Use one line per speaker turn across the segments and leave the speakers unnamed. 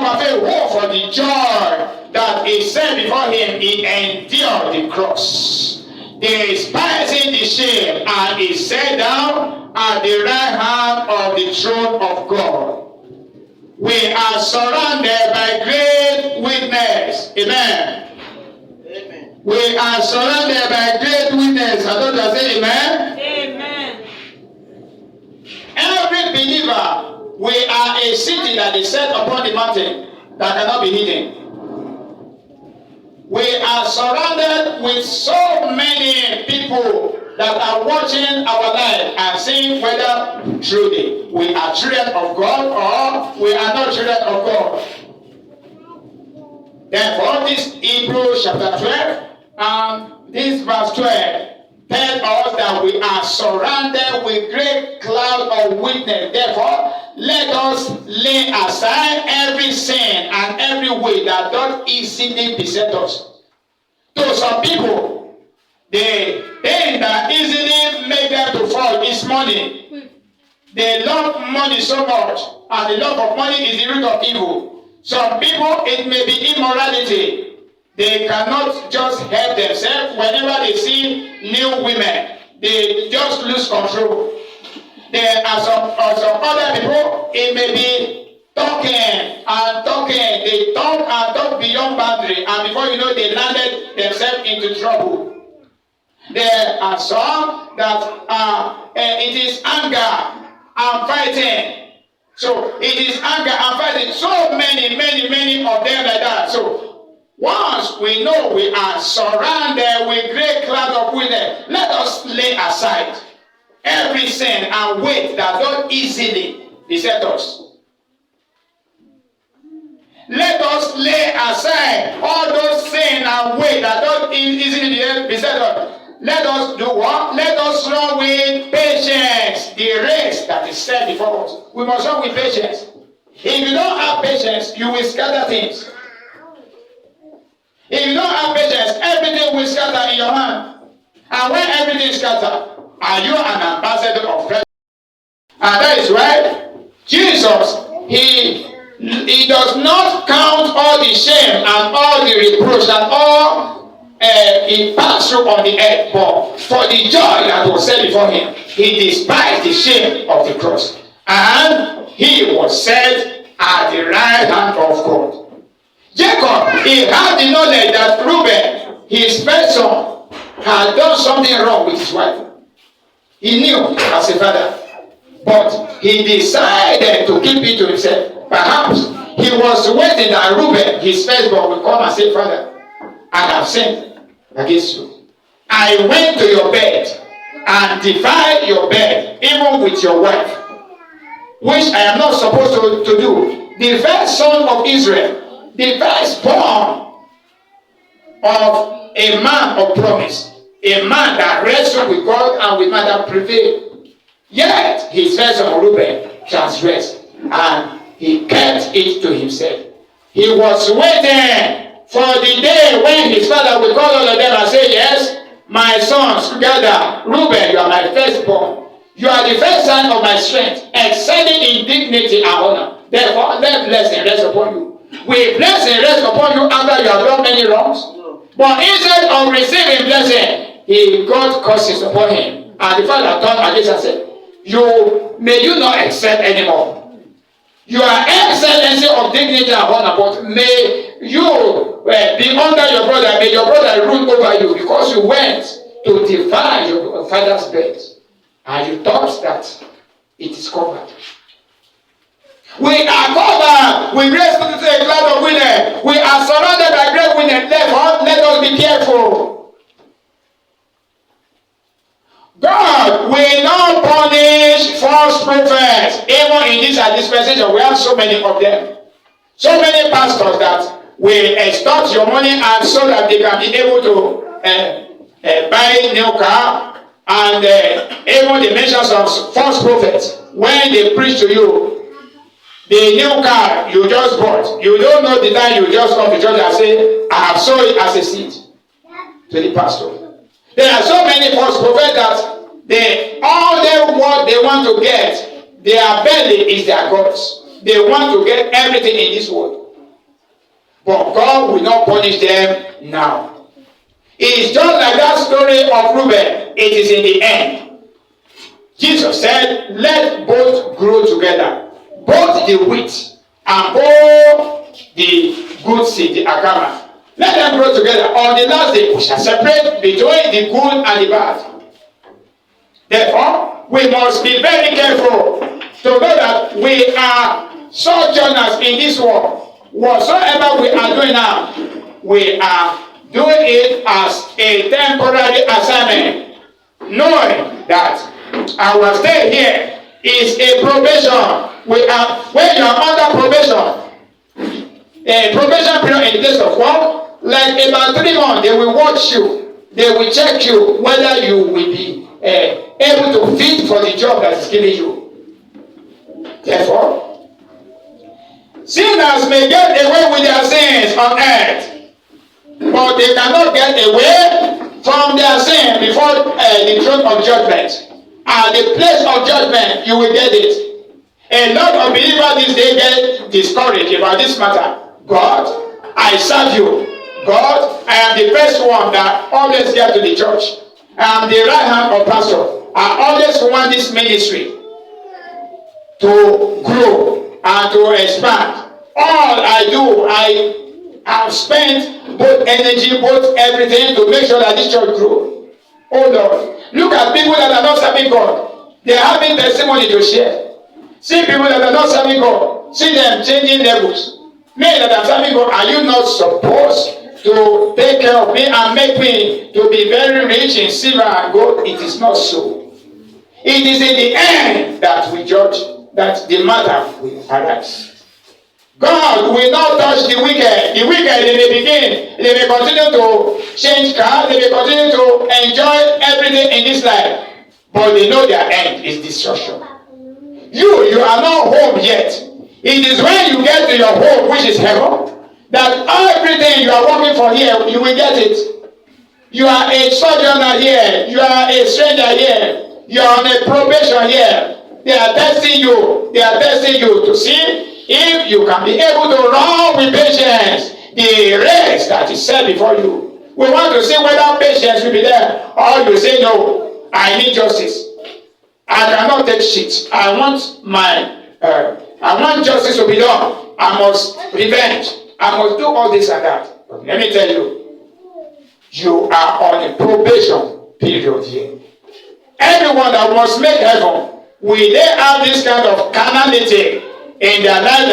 of faith, who for the joy that is set before him, he endured the cross, despising the shame, and he sat down at the right hand of the throne of God. We are surrounded by great witness. Amen. Amen. We are surrounded by great witness. I don't know, say amen. Amen. Every believer, we are a city that is set upon the mountain that cannot be hidden. We are surrounded with so many people that are watching our life and seeing whether truly we are children of God or we are not children of God. Therefore, this Hebrews chapter 12 and this verse 12 tell us that we are surrounded with great cloud of witness. Therefore, let us lay aside every sin and every weight that doth easily beset us. To some people, the thing that easily make them to fall is money. They love money so much, and the love of money is the root of evil. Some people, it may be immorality. They cannot just help themselves. Whenever they see new women, they just lose control. There are some other people, it may be talking and talking. They talk and talk beyond boundary, and before you know, they landed themselves into trouble. There are some that it is anger and fighting. So it is anger and fighting. So many of them like that. So once we know we are surrounded with great cloud of witness, let us lay aside every sin and weight that don't easily beset us. Let us lay aside all those sin and weight that don't easily beset us. Let us do what? Let us run with patience the race that is set before us. We must run with patience. If you don't have patience, you will scatter things. If you don't have patience, everything will scatter in your hand. And when everything is scattered, are you an ambassador of Christ? And that is why Jesus, he does not count all the shame and all the reproach and all he passed through on the earth, but for the joy that was set before him, he despised the shame of the cross, and he was set at the right hand of God. Jacob, he had the knowledge that Reuben, his first son, had done something wrong with his wife. He knew as a father, but he decided to keep it to himself. Perhaps he was waiting that Reuben, his firstborn, will come and say, Father, I have sinned against you. I went to your bed and defiled your bed, even with your wife, which I am not supposed to do. The first son of Israel, the firstborn of a man of promise, a man that wrestled with God and with man that prevailed. Yet his first son Reuben transgressed, and he kept it to himself. He was waiting for the day when his father will call all of them and say, yes, my sons, together, Reuben, you are my firstborn. You are the first son of my strength, excelling in dignity and honor. Therefore, let blessing rest upon you. Will blessing rest upon you after you have done many wrongs? But instead of receiving blessing, he got curses upon him. And the father turned against and said, may you not excel anymore. You are excellency of dignity and honor, but may you be under your brother, may your brother rule over you, because you went to defile your father's bed, and you thought that it is covered. We are covered with great cloud of witness. We are surrounded by great witness. Therefore, let us be careful. God will not punish false prophets. Even in this dispensation, we have so many of them. So many pastors that will extort your money and so that they can be able to buy new car. And even they mention some false prophets. When they preach to you, the new car you just bought, you don't know the time you just come to church and say, I have sold it as a seed to the pastor. There are so many false prophets that what they want to get, their belly is their gods. They want to get everything in this world. but God will not punish them now. It's just like that story of Reuben. It is in the end. Jesus said, let both grow together, both the wheat and both the good seed, the akama. Let them grow together. On the last day, we shall separate between the good and the bad. Therefore, we must be very careful to know that we are sojourners in this world. Whatsoever we are doing now, we are doing it as a temporary assignment, knowing that our stay here is a probation. When you are under probation, a probation period in the place of work, like about 3 months, they will watch you. They will check you whether you will be able to fit for the job that is given you. Therefore, sinners may get away with their sins on earth, but they cannot get away from their sin before the throne of judgment. At the place of judgment, you will get it. A lot of believers these days get discouraged about this matter. God, I serve you. God, I am the first one that always get to the church. I am the right hand of pastor. I always want this ministry to grow and to expand. All I do, I have spent both energy, both everything to make sure that this church grows. Oh Lord, look at people that are not serving God. They are having testimony to share. See people that are not serving God. See them changing levels. Me that are serving God, are you not supposed to take care of me and make me to be very rich in silver and gold? It is not so. It is in the end that we judge, that the matter will arise. God will not touch the wicked. The wicked, they may begin, they may continue to change cars, they may continue to enjoy everything in this life, but they know their end is destruction. You are not home yet. It is when you get to your home, which is heaven, that everything you are working for here, you will get it. You are a sojourner here. You are a stranger here. You are on a probation here. They are testing you. They are testing you to see if you can be able to run with patience the race that is set before you. We want to see whether patience will be there, or you say, no, I need justice. I cannot take shit. I want justice to be done. I must revenge. I must do all this and that. But let me tell you, you are on a probation period here. Everyone that must make heaven, will they have this kind of carnality in their life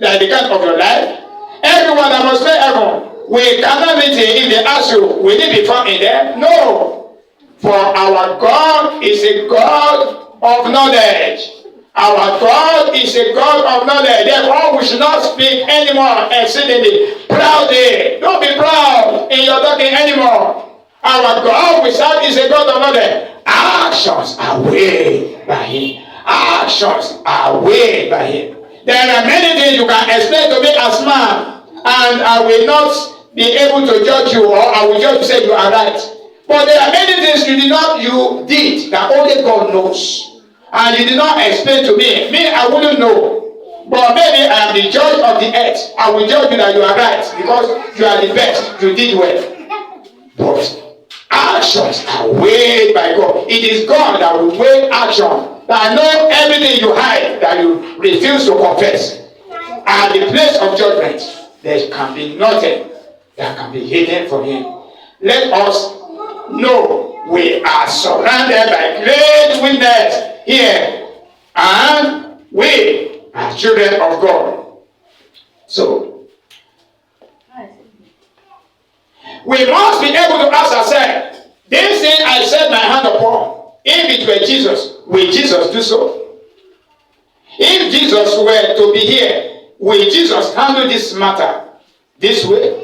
like the kind of your life? Everyone that must make heaven, will carnality, if they ask you, will it be found in there? No. For our God is a God of knowledge. Our God is a God of knowledge. Therefore, we should not speak anymore exceedingly proudly. Don't be proud in your talking anymore. Our God we serve is a God of knowledge. Actions are weighed by Him. Actions are weighed by Him. There are many things you can explain to me as man, and I will not be able to judge you, or I will just say you are right. But there are many things you did that only God knows. And you did not explain to me. Me, I wouldn't know. But maybe I am the judge of the earth. I will judge you that you are right because you are the best. You did well. But actions are weighed by God. It is God that will weigh action. That know everything you hide, that you refuse to confess. At the place of judgment, there can be nothing that can be hidden from Him. Let us know we are surrounded by great witness here, and we are children of God. So we must be able to ask ourselves, this thing I set my hand upon, if it were Jesus, will Jesus do so? If Jesus were to be here, will Jesus handle this matter this way?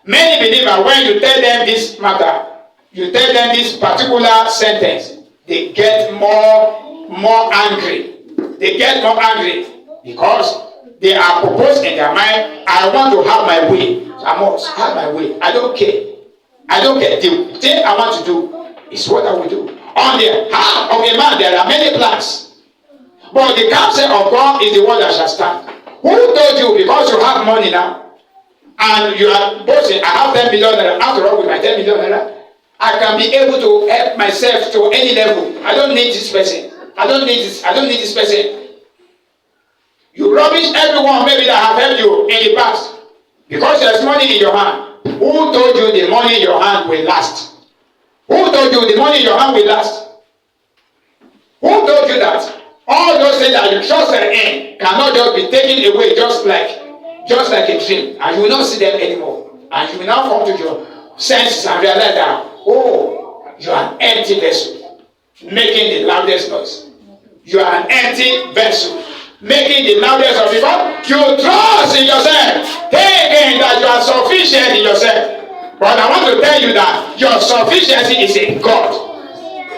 Many believers, when you tell them this matter, you tell them this particular sentence, they get more angry. They get more angry because they are proposing in their mind, I want to have my way. I must have my way. I don't care. I don't care. The thing I want to do is what I will do. On the heart of a man, there are many plans. But the counsel of God is the one that shall stand. Who told you because you have money now? and you are boasting, I have 10 million naira. After all, with my 10 million naira, I can be able to help myself to any level. I don't need this person. I don't need this person. You rubbish everyone maybe that have helped you in the past. Because there's money in your hand. Who told you the money in your hand will last? Who told you the money in your hand will last? Who told you that all those things that you trusted in cannot just be taken away just like a dream, and you will not see them anymore, and you will now come to your senses and realize that, oh, you are an empty vessel making the loudest noise. You are an empty vessel making the loudest of people. You trust in yourself, thinking that you are sufficient in yourself. But I want to tell you that your sufficiency is in God.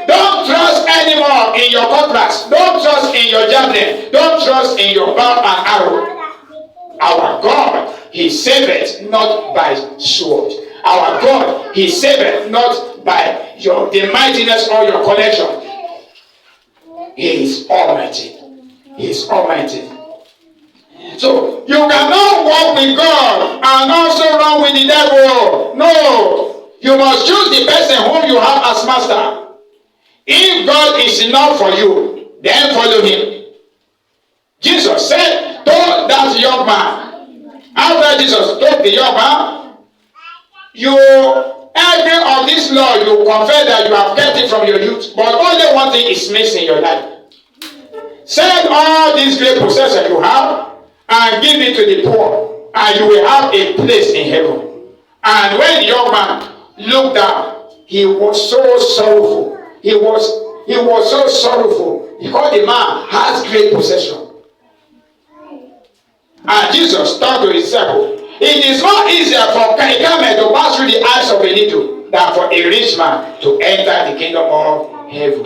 Don't trust anymore in your cutlass. Don't trust in your javelin. Don't trust in your bow and arrow. Our God, He saveth not by sword. Our God, He saveth not by the mightiness or your collection. He is almighty. He is almighty. So you cannot walk with God and also run with the devil. No. You must choose the person whom you have as master. If God is enough for you, then follow Him. Jesus said to that young man, after Jesus told the young man, every of this law you confess that you have kept it from your youth, but only one thing is missing in your life. Sell all these great possessions you have and give it to the poor, and you will have a place in heaven. And when the young man looked down, he was so sorrowful. He was so sorrowful because the man has great possession. And Jesus turned to his disciples, it is more easier for a camel to pass through the eyes of a needle than for a rich man to enter the kingdom of heaven.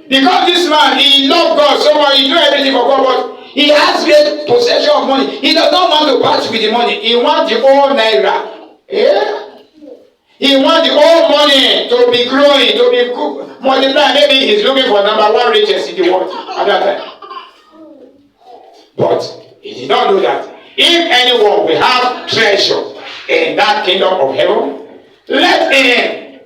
Because this man, he loved God so much, he do everything for God, but he has great possession of money. He does not want to part with the money. He wants the whole naira. Yeah? He wants the whole money to be growing, to be multiplied. Maybe he's looking for number one richest in the world at that time. But he did not know that if anyone will have treasure in that kingdom of heaven, let him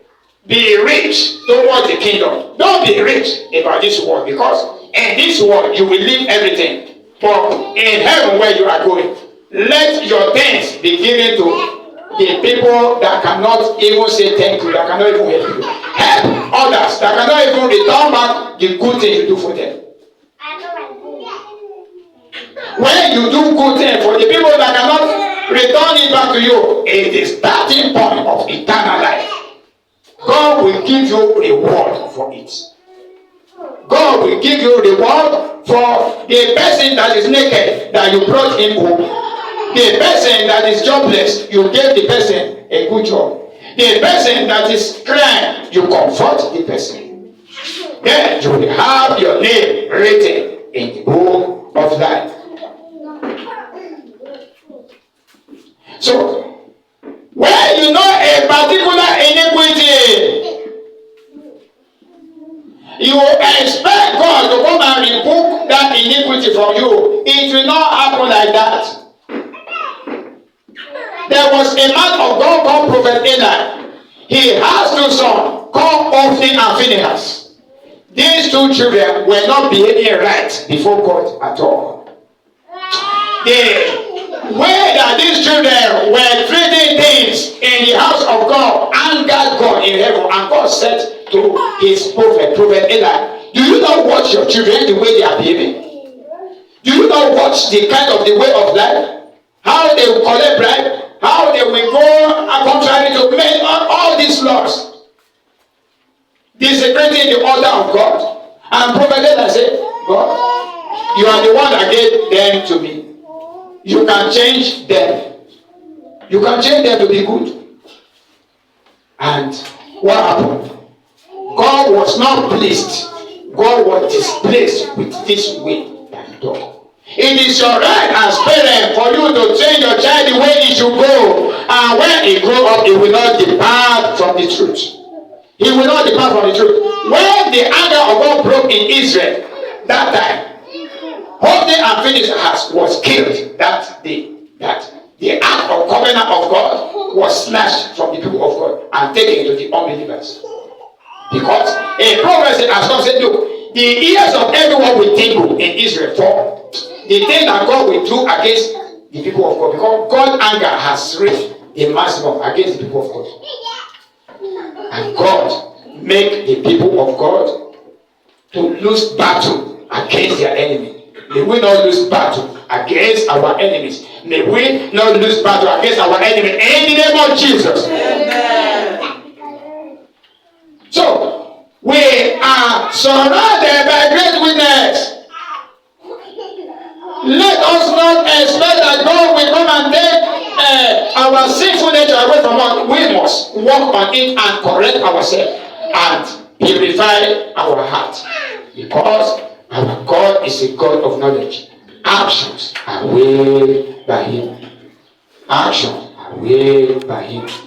be rich towards the kingdom. Don't be rich about this world, because in this world you will leave everything. But in heaven where you are going, let your things be given to the people that cannot even say thank you, that cannot even help you. Help others that cannot even return back the good thing you do for them. When you do good thing for the people that cannot return it back to you, it is the starting point of eternal life. God will give you reward for it. God will give you reward for the person that is naked, that you brought him home. The person that is jobless, you gave the person a good job. The person that is crying, you comfort the person. Then you will have your name written in the book of life. So, when you know a particular iniquity, you expect God to come and rebuke that iniquity from you. It will not happen like that. There was a man of God called Prophet Eli. He has two sons called Ophni and Phinehas. These two children were not behaving right before God at all. The way that these children were treating things in the house of God angered God in heaven, and God said to his prophet Eli, do you not watch your children the way they are behaving? Do you not watch the kind of the way of life? How they will collect bribe? How they will go contrary to make all these laws? Desecrating the order of God. And Prophet Eli said, God, you are the one that gave them to me. You can change them. You can change them to be good. And what happened? God was not pleased. God was displeased with this way that he done. It is your right as parent for you to train your child the way he should go. And when he grow up, he will not depart from the truth. He will not depart from the truth. When the anger of God broke in Israel, that time, Ophni and Phinehas was killed that day. That the act of covenant of and taken to the unbelievers. Because a prophecy has come said, look, the ears of everyone will tingle in Israel for the thing that God will do against the people of God. Because God's anger has reached a maximum against the people of God. And God make the people of God to lose battle against their enemy. May we not lose battle against our enemies. May we not lose battle against our enemy in the name of Jesus. Amen. So, we are surrounded by great witness. Let us not expect that God will come and take our sinful nature away from us. We must work on it and correct ourselves and purify our heart. Because our God is a God of knowledge. Actions are weighed by Him. Actions are weighed by Him.